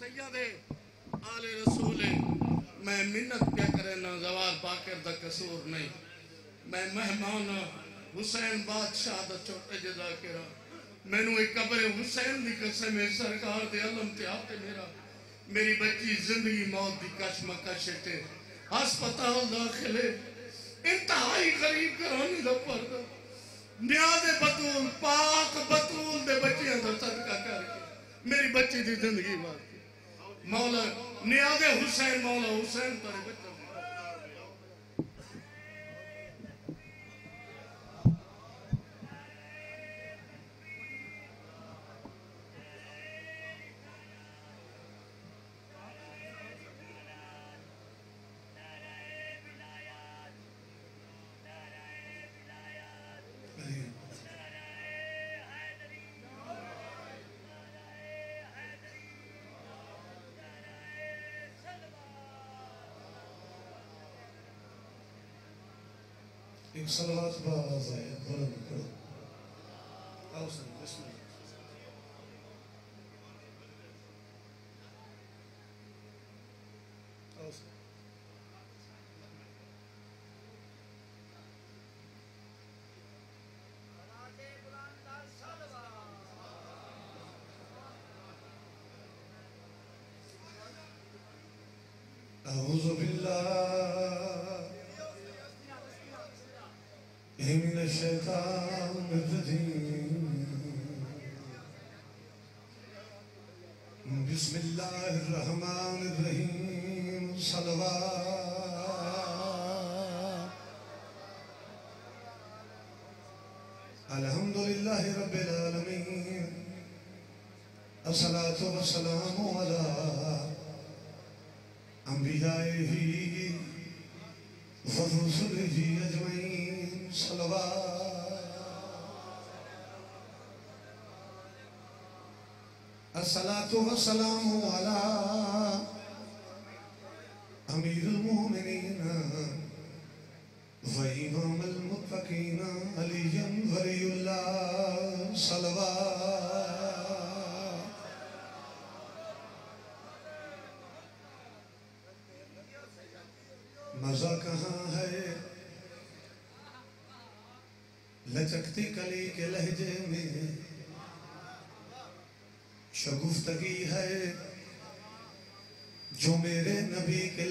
सैयदे आले रसूल मैं मिन्नत क्या करे ना जवार पाकर दा कसूर नहीं मैं मेहमान हुसैन बादशाह दा छोटे जदा केरा मैनू एक कब्र हुसैन दी कसम है सरकार दे अलम ते आते मेरा मेरी बच्ची जिंदगी मौत दी कशमकश ते अस्पताल दाखिले इंतहाई गरीब घरानी दा पर्दा न्यादे बतूल पाक बतूल दे बच्चियां दा सदका करके मेरी बच्ची दी जिंदगी बात मौला नियाज़े हुसैन मौला हुसैन तेरे बच्चों एक सलवात बाज़ है बुलंद करो आओ सन बिस्मिल्लाह आओ सन अऊज़ु बिल्लाहि मिनश शैतानिर रजीम बिस्मिल्लाहिर रहमानिर रहीम सलवात अल्हम्दुलिल्लाहि रब्बिल आलमीन अस्सलातु वस्सलामु अला अंबियाइही व रुसुलिही अजमईन सलवात अस्सलातु वस्सलामु अला अमीरुल मोमिनीन व इमामुल मुत्तकीन अलीयन वलियुल्लाह सलवात मज़ा कहाँ है लचकती कली के लहजे में शगुफ्तगी है जो मेरे नबी के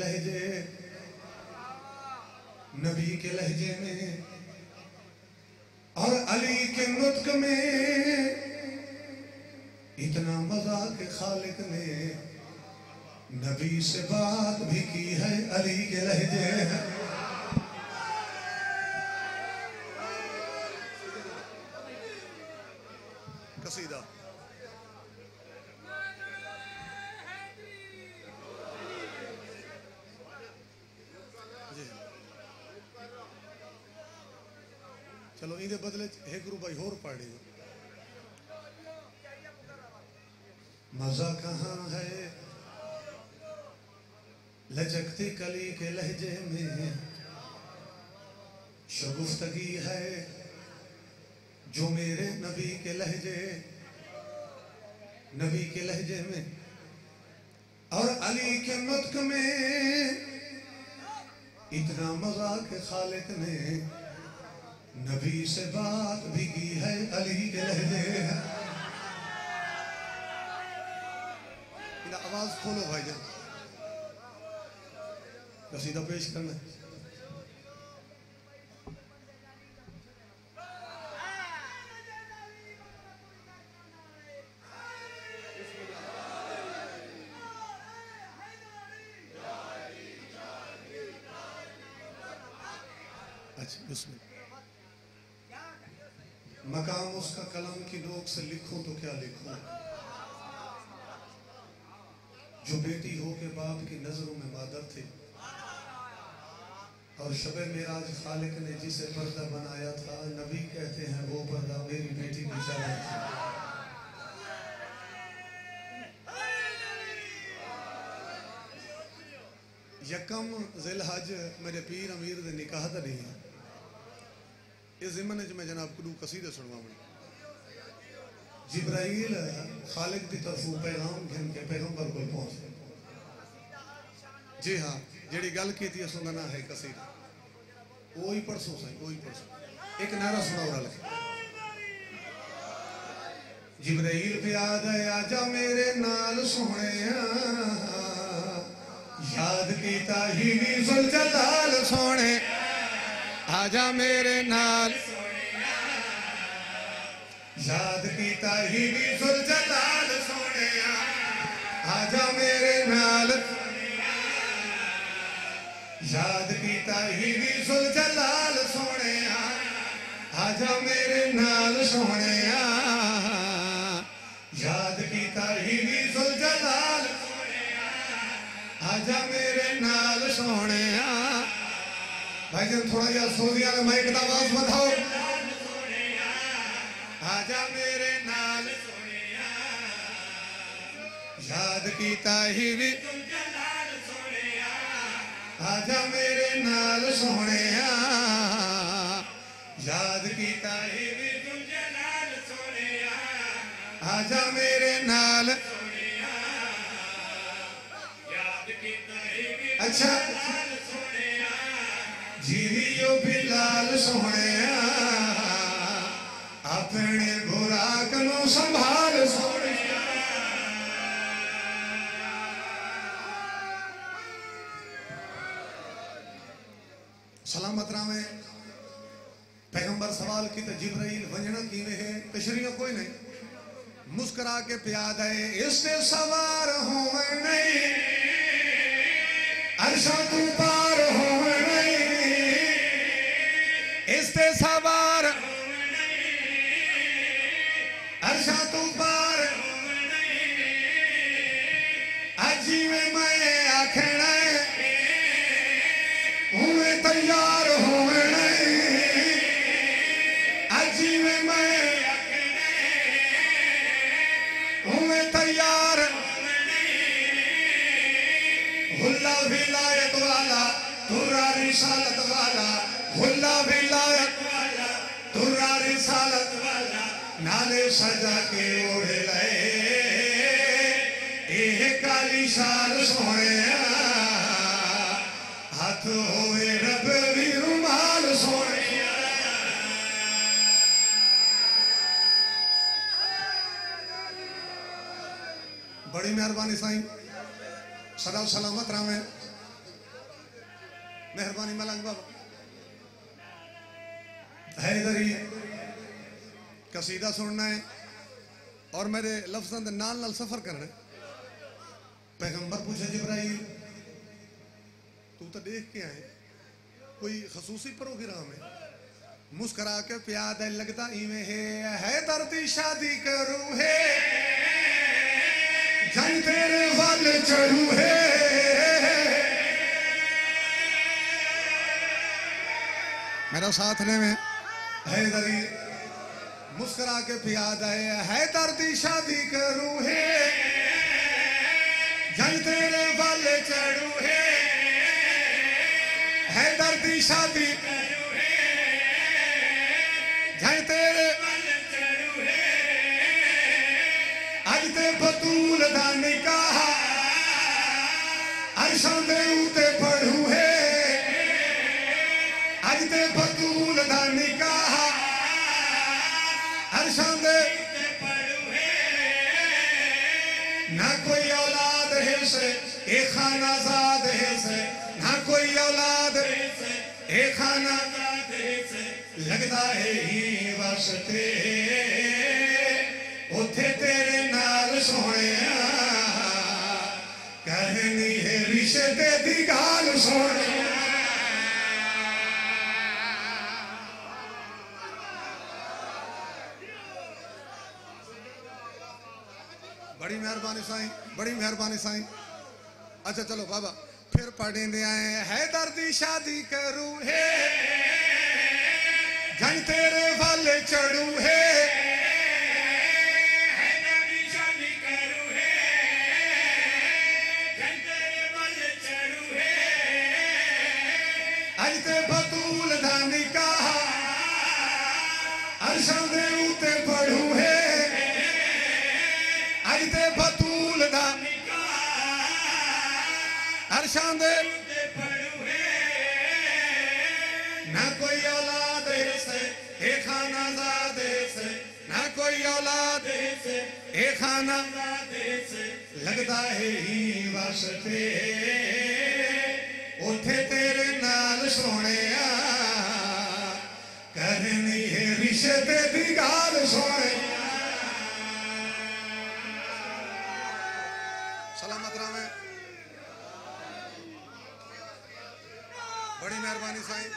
लहजे में और अली के नुत्क में इतना मजा के खालिक ने नबी से बात भी की है अली के लहजे है कसीदा चलो इहदे बदले एक भाई होर पढ़ मजा कहाँ है लचकती कली के लहजे में शगुफ्तगी है जो मेरे नबी के लहजे में और अली के नुत्क में इतना मजा के खालिक ने नबी से बात भी की है अली के लहजे आवाज खोलो भाईजान कसीदा पेश करना अच्छा बिस्मिल्लाह मकाम उसका कलम की नोक से लिखूं तो क्या लिखूं जो बेटी हो के बाप की नजरों में मादर थी और शबे मेराज खालिक ने जिसे पर्दा बनाया था नबी कहते हैं वो पर्दा मेरी बेटी की चादर थी यकम ज़िलहज मेरे पीर अमीर दे निकाह दा नहीं है इस ज़िम्मन च मैं जनाब को कसीदे सुनवावण जिब्राइल खालिक की तरफों पैगाम घन के पैगंबर को पहुंचे। जी हाँ, जेड़ी गल की थी उसका ना है कसीदा, वो ही परसों सही, वो ही परसों एक नारा सुनाओ रल के। जिब्राइल पे आजा मेरे नाल सोने, याद कीता ही जुल जलाल सोने, आजा मेरे नाल, याद कीता ही जुल जलाल सोने, आजा मेरे नाल, याद कीता ही जुल जलाल सोने, आजा मेरे नाल सोने, याद कीता ही जुल जलाल, आजा मेरे नाल सोने। भाईजान थोड़ा जा सोनिया ने माइक का आवाज बढ़ाओ। आजा मेरे नाल, याद कीता ही भी, आजा मेरे नाल सोने, याद कीता ही भी, आजा मेरे नाल। अच्छा जीवियो बिलाल सोने, अपने बुराक नो संभाल सोने। सलामत रामे पैगंबर सवाल की तो जिब्राइल वंजना कीवे है, तशरीह कोई नहीं, मुस्कुरा के प्याद है, इससे सवार हो नहीं, अर्शा तू पार हो नहीं, इससे सवार, अर्शा तू पार, अजी में मैं आखना हुए तैयार हो नहीं, अजी में मैं हुए तैयार, हुल्ला विलायत वाला तुरा रिसालत वाला, हुल्ला विलायत वाला तुरा रिसालत वाला, नाले सजा के ओढ़े लए ए काली शाल सोने, हाथ होए रब भी रुमाल सोने। बड़ी मेहरबानी साईं, सदा सलामत रामे, मेहरबानी मलंग बाबा। हैदरी कसीदा सुनना है और मेरे लफ्ज़ों के नाल नाल सफर करना है। पैगंबर पूछे जिब्राइल तू तो देख के आए, कोई खसूसी प्रोग्राम है? मुस्करा के प्याद है, लगता इवें है दर्दी शादी करूँ है, जन तेरे वाल चढ़ू है, मेरा साथ ले में हैदरी मुस्कुरा के प्याद है दर्दी शादी करूँ है, जन तेरे वाल चढ़ू है दर्दी शादी करूँ है, जन तेरे वाल चढ़ू है, अज ते बतूल दा निकाह अर्शां दे उते पढ़ू है, अज ते बतूल दा निकाह अर्शां दे उते पढ़ू है, ना कोई औलाद है से ए खाना ज़ाद है से, ना कोई औलाद है से ए खाना ज़ाद है से, लगता है ही वास्ते उथे तेरे नाल सोने, कहनी है रिश्ते दी गाल सोने। बड़ी मेहरबानी साईं, बड़ी मेहरबानी साईं। अच्छा चलो बाबा फिर पढ़ेंदे आए है दर्दी शादी करूँ है, जन तेरे वाले चढ़ू है, दर्दी शादी करूँ है, जन तेरे वाले चढ़ू है, अज ते बतूल दा निकाह अर्शां दे उते पढ़ू है, बादशाह दे ना कोई औलाद से ए खाना ज़ादे से ना कोई औलाद से ए खाना से लगदा है ही वास्ते उठे तेरे नाल सोहणिया करनी है रिश्ते दी गाल सोहणिया। सलामत रामे बड़ी मेहरबानी साईं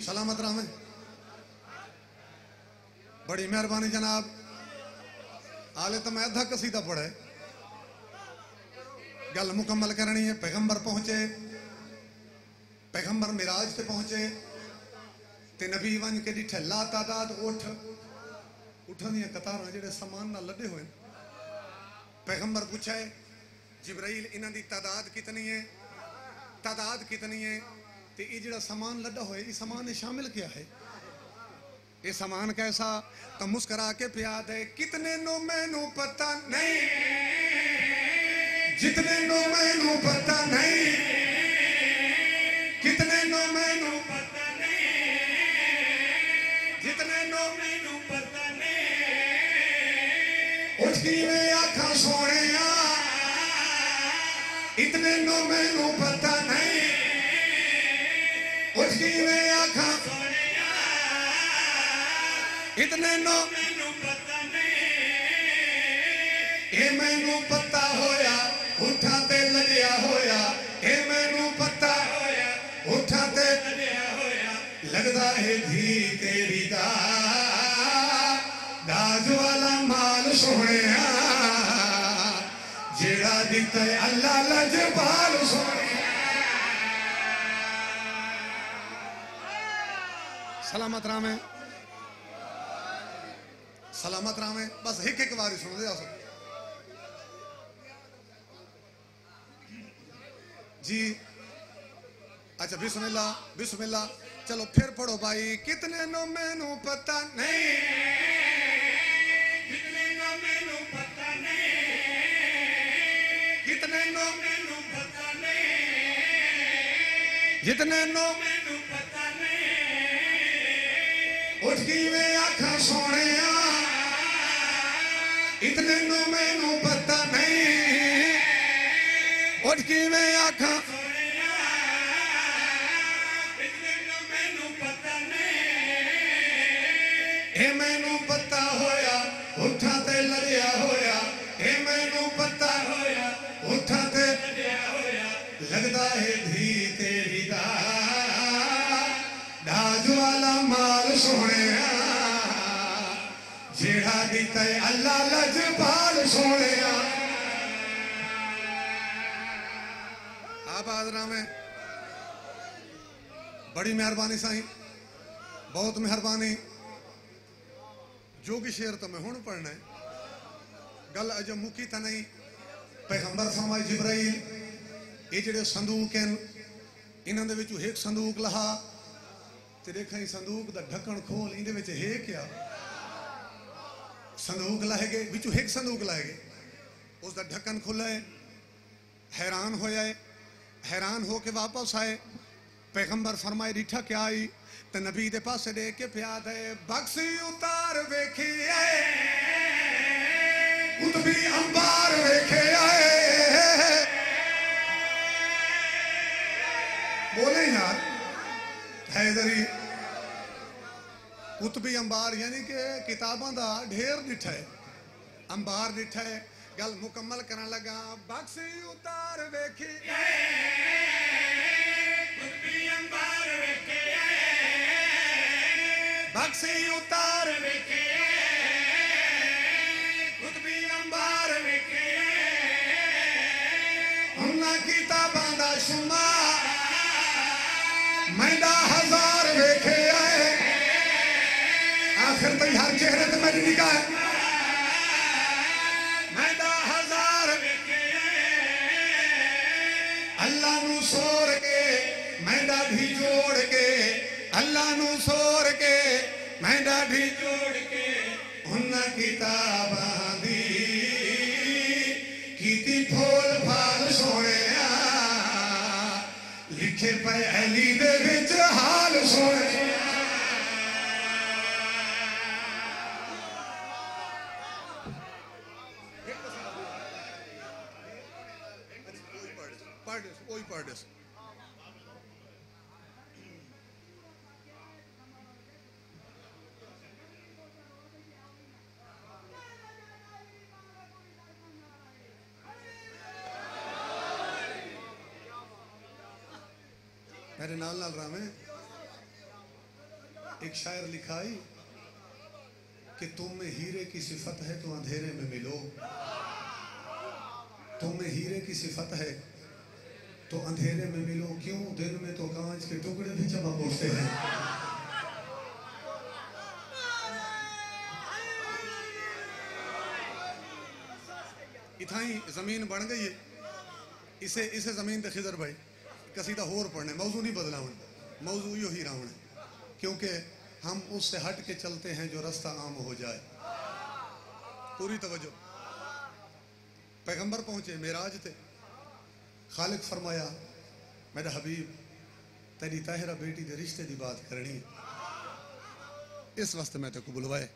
सलामत रामे बड़ी मेहरबानी जनाब। आले तो मैं अद्धा कसीदा पढ़े गल मुकम्मल करनी है। पैगंबर पहुंचे पैगंबर मिराज से पहुंचे ते नबी वन के डिठे ला तादाद उठ उठन दियां कतारां जेड़े समान नाल लदे हुए। पैगंबर पूछे जिब्राइल इन्हां दी तादाद कितनी है ते ये जेड़ा सामान लदा होए ये सामान शामिल क्या है ये सामान कैसा। तो मुस्कुरा के पिया दे कितने नो मैनू पता नहीं जितने नो मैनू पता नहीं कितने नो मैनू पता नहीं जितने नो मैनू पता नहीं उसकी में आँखा सोने इतने नो मैनू पता नहीं उसकी में आँखा इतने नो मैनू पता नहीं ये मैनू पता होया उठा ते लड़िया होया ये मैनू पता होया उठा ते लड़िया होया लगदा है धी तेरी दाज वाला माल सोहणिया जेड़ा दिता है अल्लाह लजपाल सोहणिया। सलामत रामे सलामत रामे बस एक एक बार सुन दे जी। अच्छा बिस्मिल्लाह बिस्मिल्लाह चलो फिर पढ़ो भाई कितने नो मैनू पता नहीं कितने नो मैनू पता नहीं कितने नो मैनू पता नहीं जितने नो मैनू पता नहीं उसकी में आँखा सोने इतने नो मैनू पता नहीं उसकी में आँखा इतने नो मैनू पता नहीं ए मैनू पता होया उठा ते लड़िया होया ए मैनू पता होया उठा ते लड़िया होया लगदा है धी तेरी दाज वाला माल सोहणिया जेड़ा दिता है अल्लाह लजपाल सोहणिया। आबादरा में बड़ी मेहरबानी साईं बहुत मेहरबानी जो कि शेर तो मैं हुण पढ़ना है गल अजो मुकी तो नहीं। पैगंबर फरमाए जिब्राइल ये जेड़े संदूक हैं इन्हां दे विचों एक संदूक लहा ते देखा संदूक दा ढक्कन खोल इहदे विच है क्या संदूक लाए गए विचों एक संदूक लाए गए उसका ढक्कन खुला है हैरान होया है हैरान हो के वापस आए पैगंबर फरमाए डिठा क्या आई तो नबी दे पास देख के प्याद है बक्सी उतार वेखे आए कुतबी अंबार वेखे आए बोले यार हैदरी कुतबी अंबार यानी कि किताबों का ढेर डिठा है अंबार डिठा है गल मुकम्मल करन लगा बक्सी उतार वेखी बक्सी उतार वेखे कुतबी अंबार वेखे उन्हां किताबां दा शुमार मैंदा हजार वेखे आए आखिर तक हर चेहरे ते मेरी निगाह मैंदा हजार वेखे अल्लाह नू सोर के मैंदा भी जोड़ के अल्लाह नू सोर के मैं डाढ़ी जोड़ के उन्हां किताबां दी कीती फूल फाल लिखे पहली दे विच हाल सुन मेरे नाल नाल रामे एक शायर लिखा है कि तुम में हीरे की सिफत है तो अंधेरे में मिलो, तुम में हीरे की सिफत है तो अंधेरे में मिलो, क्यों दिन में तो कांच के टुकड़े भी चमक उठते हैं। इथाई जमीन बन गई है, इसे इसे जमीन ते खिजर भाई कसीदा होर पढ़ने, मौजू नहीं बदला होने, मौजू यो ही रावण, क्योंकि हम उससे हट के चलते हैं जो रास्ता आम हो जाए। पूरी तवज्जो। पैगंबर पहुंचे मेराज थे, खालिक फरमाया मेरा हबीब तेरी ताहिरा बेटी के रिश्ते की बात करनी, इस वास्ते मैं तेको बुलवाए,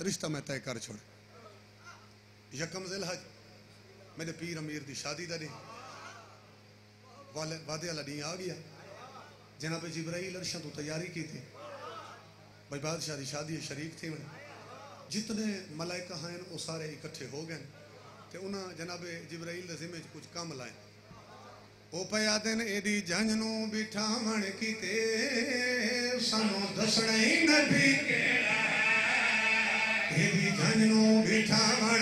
रिश्ता मैं तय कर छोड़। यकम ज़िलहज मेरे पीर अमीर की शादी का दिन, वादे वाला डी आ गया। जनाब जिब्राइल अर्शा तो तैयारी की थी भाई बादशाह की शादी शरीक थी, जितने मलाइका हैं वो सारे इकट्ठे हो गए तो उन्हें जनाब जिब्राइल के जिम्मे कुछ काम लाए। वो पया दिन एदी जंजनू बिठावण कीते सानू दसना ही नबी केड़ा, एदी जंजनू बिठावण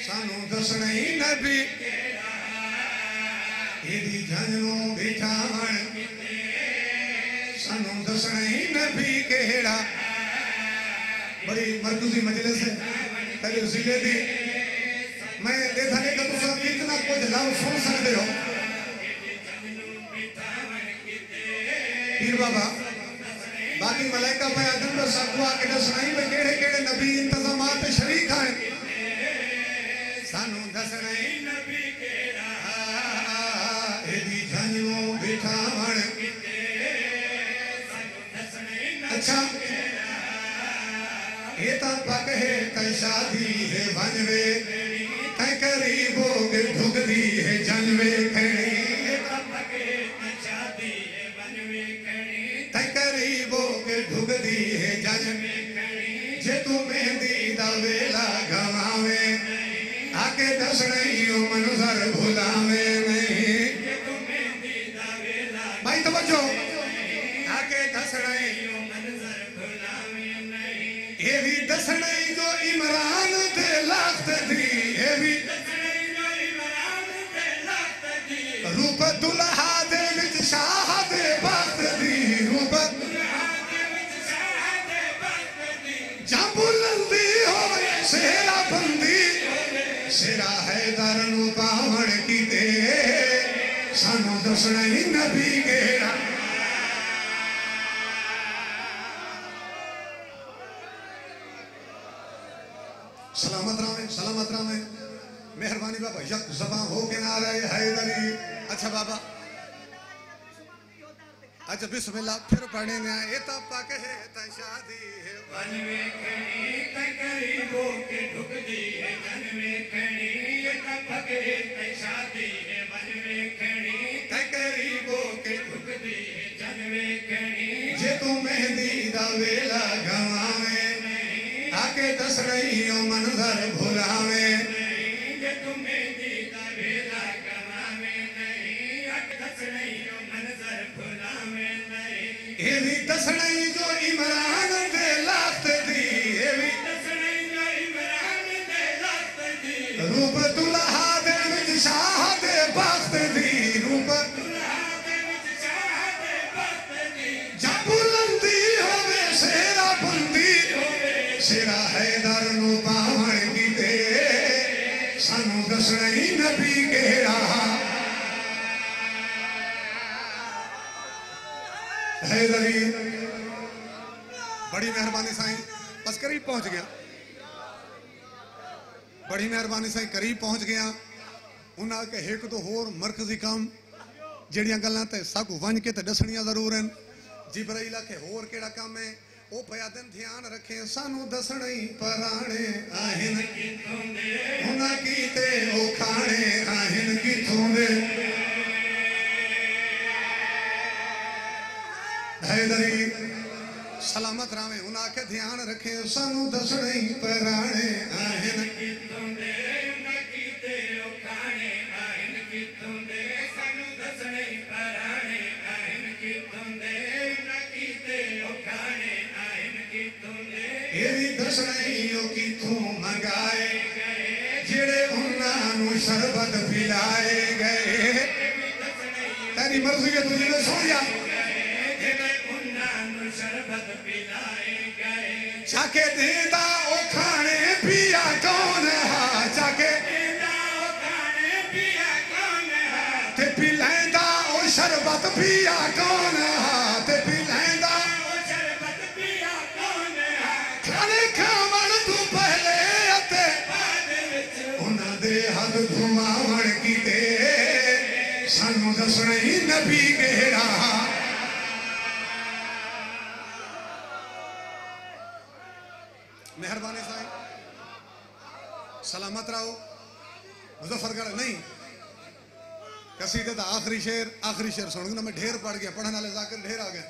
सानू दसना ही नबी केड़ा, एदी जंजनू बिठावण सानू दसना ही नबी केड़ा। बड़ी मरकजी मजलिस है तेरे जिले दी, मैं देखा नहीं कि तुम कितना कुछ लफ्ज़ सुन सकते हो। पीर बाबा बाकी मलाइका पे आदम पर सकुआ के दसनाई में केड़े केड़े नबी इंतजामात शरीक हैं, सानू दसनाई नबी केड़ा, एदी जंजनू बिठावण अच्छा ये तो पक है कई शादी है बनवे तय करीबो के ढुकदी है जनवे खड़ी, ये तो पक है कई शादी है बनवे खड़ी तय करीबो के ढुकदी है जनवे खड़ी। जे तू मेहंदी दा वेला गवावे आके दस नहीं ओ मनजर भुलावे नहीं, जे तू मेहंदी दा वेला भाई तवज्जो आके दस नहीं ओ मनजर भुलावे नहीं। ये भी दसने जो इमरान दे लाख दी, ये भी दसने जो इमरान दे लाख दी, रूप दुल्हा दे विच शाह दे बात दी, रूप दुल्हा दे विच शाह दे बात दी। जा बुलंदी होवे सेरा बंदी सेरा हैदर नु पावण कीते सानू दसना ही नबी केड़ा। सलामत रामे मेहरबानी बाबा यक ज़बां हो के ना रहे हैदरी। अच्छा बाबा अच्छा बिस्मिल्लाह फिर पढ़ेंगे। ये तो पक है तय शादी है बनवे खड़ी तय करीबो के ढुकदी है जनवे खड़ी, ये तो पक है तय शादी है बनवे खड़ी तय करीबो के ढुकदी है जनवे खड़ी। जे तू मेहंदी दा वेला गवावे आके दस रही हो मनजर भुलावे नहीं, जे तू मेहंदी दा वेला गवावे नहीं आके दस रही हो मनजर भुलावे नहीं। ये भी दस नहीं जो इमरान दे लाख दी, ये भी दस नहीं जो इमरान दे लाख दी, रूप दुल्हा दे विच शाह दे बात दी, रूप दुल्हा दे विच शाह दे बात दी। जा बुलंदी होवे सेरा बंदी सेरा हैदर नु पावण कीते सानू दसना ही नबी केड़ा। हैदरी बड़ी मेहरबानी साईं, बस करीब पहुंच गया, बड़ी मेहरबानी साईं करीब पहुंच गया। उन्हें के एक तो होर मरकजी काम ਜਿਹੜੀਆਂ ਗੱਲਾਂ ਤੇ ਸਾਕੂ ਵੰਝ ਕੇ ਤੇ ਦੱਸਣੀਆਂ ਜ਼ਰੂਰ ਹਨ। जिब्राइल आखे होर केड़ा काम है ओ पया दिन ध्यान रखे सानू दसणे पराणे आहिन किथों दे उना कीते ओ खाणे आहिन किथों दे हैदरी सलामत रावे उना के ध्यान रखे सानू दसणे पराणे आहिन किथों दे उना कीते ओ खाणे आहिन किथों दे सानू दसणे पराणे आहिन किथों दे मंगाए जेड़े उन्होंने शरबत पिलाए गए तेरी मर्जी है तुझे में सुन जा शरबत पिलाए गए जाके देता ओ खाने पिया कौन है जाके देता ओ खाने पिया कौन है ते पिलाएंदा ओ शरबत पिया कौन है ते पिलाएंदा ओ शरबत पिया कौन है खाने खावन तू पहले अते बाद विच उन्हां दे हद घुमावण कीते सानू दसणे नबी केड़ा मेहरबानी साईं सलामत रहो मुजफ्फरगढ़ नहीं कसीदे का आखिरी शेर सुन ना मैं ढेर पढ़ गया पढ़ने वाले जाकर ढेर आ गए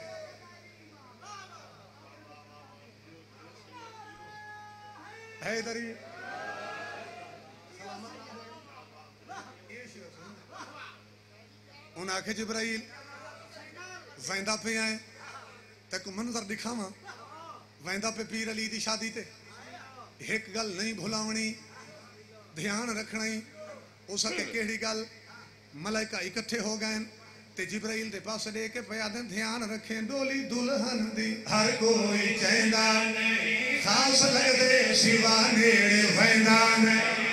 है इधर ही उन आखे जिब्राइल वेंदा पे आए तक मंजर दिखावा वेंदा पे पीर अली की शादी ते एक गल नहीं भुलावनी ध्यान रखना ही हो सके केड़ी गल मलाइका इकट्ठे हो गए ते जिब्राइल दे पास दे के पया दिन ध्यान रखे डोली दुल्हन दी हर कोई चैंदा नहीं खास लगदे सिवा नेड़े वेंदा नहीं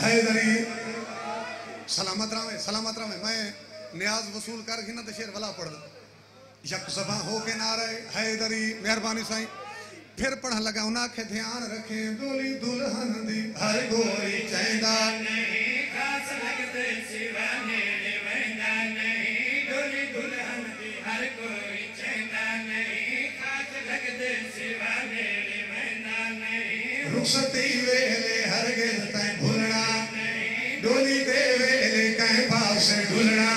हैदरी सलामत रावे मैं नियाज वसूल कर ही ना ते शेर वाला पढ़ यक सभा हो के नारे हैदरी मेहरबानी साईं फिर पढ़न लगा उन्हें आखे ध्यान रखे डोली दुल्हन दी हर कोई चैंदा नहीं खास लगदे सिवा नेड़े वेंदा नहीं डोली दुल्हन दी हर कोई चैंदा नहीं खास लगदे सिवा नेड़े वेंदा नहीं रुखसती वेले हरगिज़ तैं भुलना नहीं डोली दे वेले कहीं पास ढुलना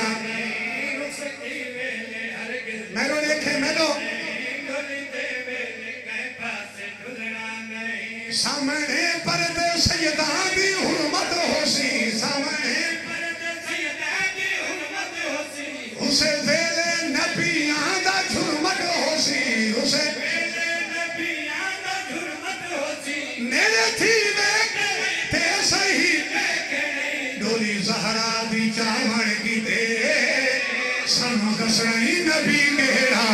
मैंने देखे मैंने सामने पर्दे सैयदा दी हुर्मत होसी सामने पर्दे सैयदा दी हुर्मत होसी उसे वेले नबियां दा झुरमत होसी उसे वेले नबियां दा झुरमत होसी नेड़े थी वेखे ते सही डोली ज़हरा दी चावण की दे सानू दसणी नबी केड़ा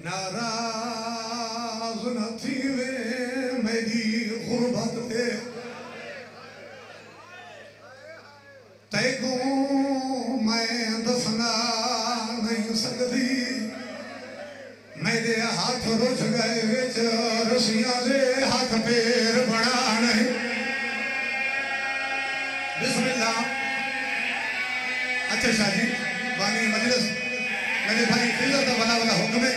नाराज न थी वे मेरी गुरबत ते तैको मैं दफना नहीं सकती मेरे हाथ रुझ गए विच रस्सियां दे हाथ पैर बना नहीं बिस्मिल्लाह अच्छा शाह जी बानी मजलिस मेरे भाई फिल्म का बना वाला हुक्म है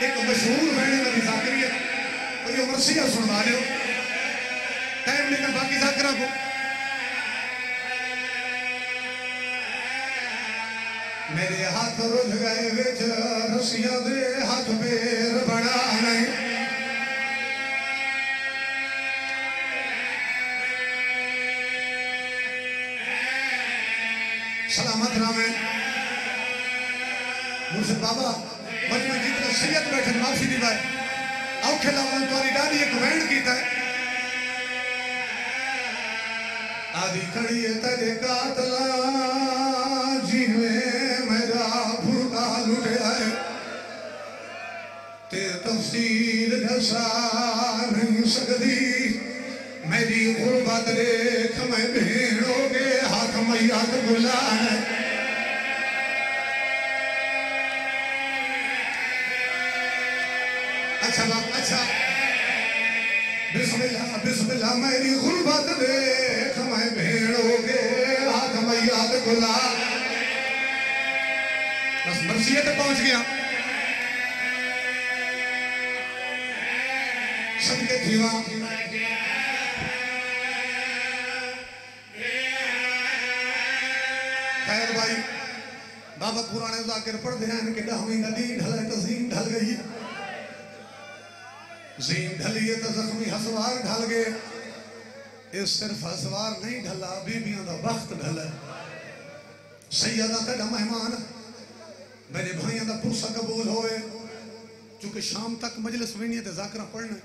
एक मशहूर मैंने नबी ज़ाकरिया और ये मरसिया सुनवा लो टाइम लेकर बाकी ज़ाकरा को मेरे हाथ रुझ गए विच रस्सियां दे हाथ पैर बना नहीं सलामत रामे मुझे बाबा मजमे जितने सैयद बैठे माफी दी भाई औखे लावन तोरी डाली एक वैंड कीता है आदि खड़ी है तेरे कातला जिवें मेरा भुरका लुटिया है ते तफसील दसा नहीं सकती मेरी गुरबत देख मैं भेड़ों के हाथ मैयात बुला है अच्छा बाप अच्छा बिस्मिल्लाह बिस्मिल्लाह मेरी गुरबत देख मैं भेड़ों के हाथ मैयात बुला बस मर्सियत पहुंच गया सबके जीवा खैर भाई बाबा पुराने जाकिर पढ़ते हैं कि हमें नदी ढल तजीम ढल गई जीम ढली है तो जख्मी हसवार ढल गए ये सिर्फ हसवार नहीं ढला बीबियों का वक्त ढला सैयदा तेरा मेहमान मेरे भाइयों का पुरसा कबूल होए चूंकि शाम तक मजलिस भी नहीं है जाकरा पढ़ना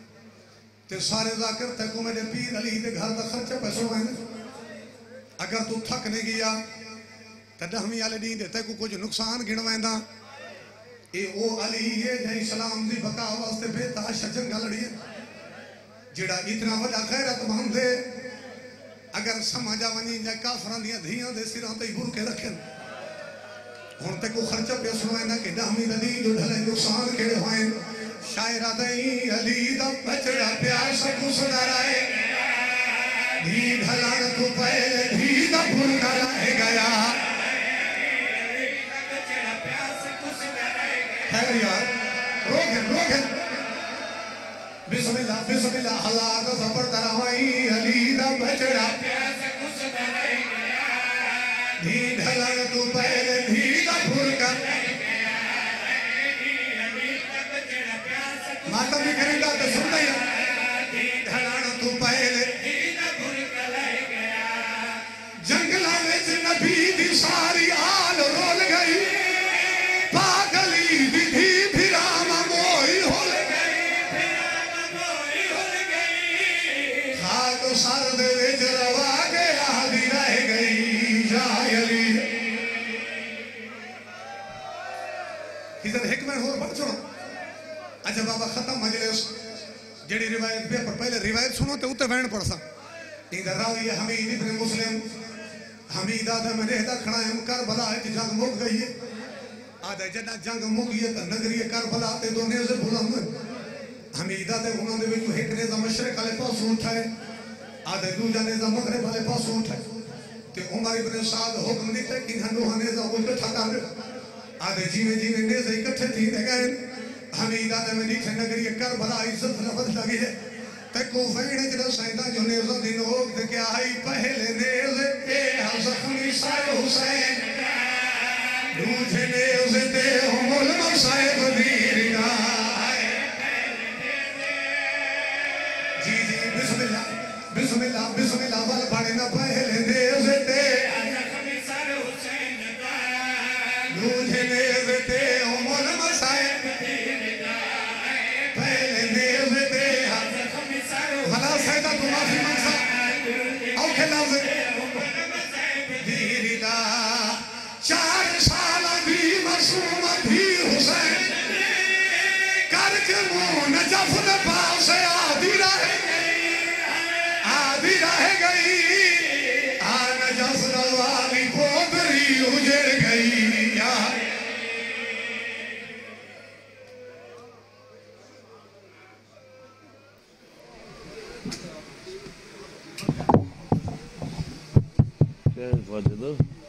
ते सारे जाकिर तेको मेरे पीर अली के घर का खर्चा पैसों है अगर तू थक नहीं गया तो 10वीं वाले डी तेको कुछ नुकसान गिणवेंदा ए ओ अली है जै सलाम दी बका वास्ते बेताश जंगल लड़ी जेड़ा इतना बड़ा खैरतमंद है अगर समझ आवनी जा काफरां दी धियां दे सिरां ते बुरके रखन हुन ते को खर्चा पे सुनांदा कि 10वीं दी जो ढले नुकसान केड़े होए शायरा दई अली दा बचड़ा प्यार सब सुनाराए धी ढलान तो पहले धी दा बुरका रह गया है यार रोगन बिस्मिल्लाह बिस्मिल्लाह हल्ला का सफर तरवाई अली दा बचड़ा धी ढलान तू पहले धी दा फुरका माता भी करेगा तो सुन ले धी ढलान तू पहले जंगला में नबी दी सारी आल रोल गई अच्छा बाबा खत्म मजलिस जेडी रिवायत पेपर पहले रिवायत सुनो तो उते वैन पढ़ सा इधर रावी हमीद इब्न मुस्लिम हमीद आदम ने दखना हम करबला है जंग मुक गई है आदे जना जंग मुक गई तो नगरी करबला ते दोने से बुलंद हमीदा ते उन्हां दे विच एक ने मशरक वाले पास उठाए आदे दूजा ने मगरिब वाले पास उठाए ते उमर इब्न साद हुक्म दिते कि हनो हने जा इकट्ठा कर आदे जीवे जीवे ने से इकट्ठे थी गए हमीदा ने मेरी नगरी करबला इज्जत नफत लगी है ते को वेणे जरा सैदा जो ने जो दिन हो ते क्या है पहले ने ए जख्मी सारे हुसैन दूजे ने उसे दे उमल मसाइब दीरगा जी जी बिस्मिल्लाह बिस्मिल्लाह बिस्मिल्लाह वाल पढ़े ना पहले ने उसे दे जख्मी सारे हुसैन दूजे ने उसे दे उमल मसाइब सैदा तू माफी मांगसा औखे लफ्ज दीरिदा 4 साल दी मासूम थी हुसैन कर के मुंह नजफ दे पास आधी रह गई आ नजफ वाली पोतरी उजड़ गई यार What to do?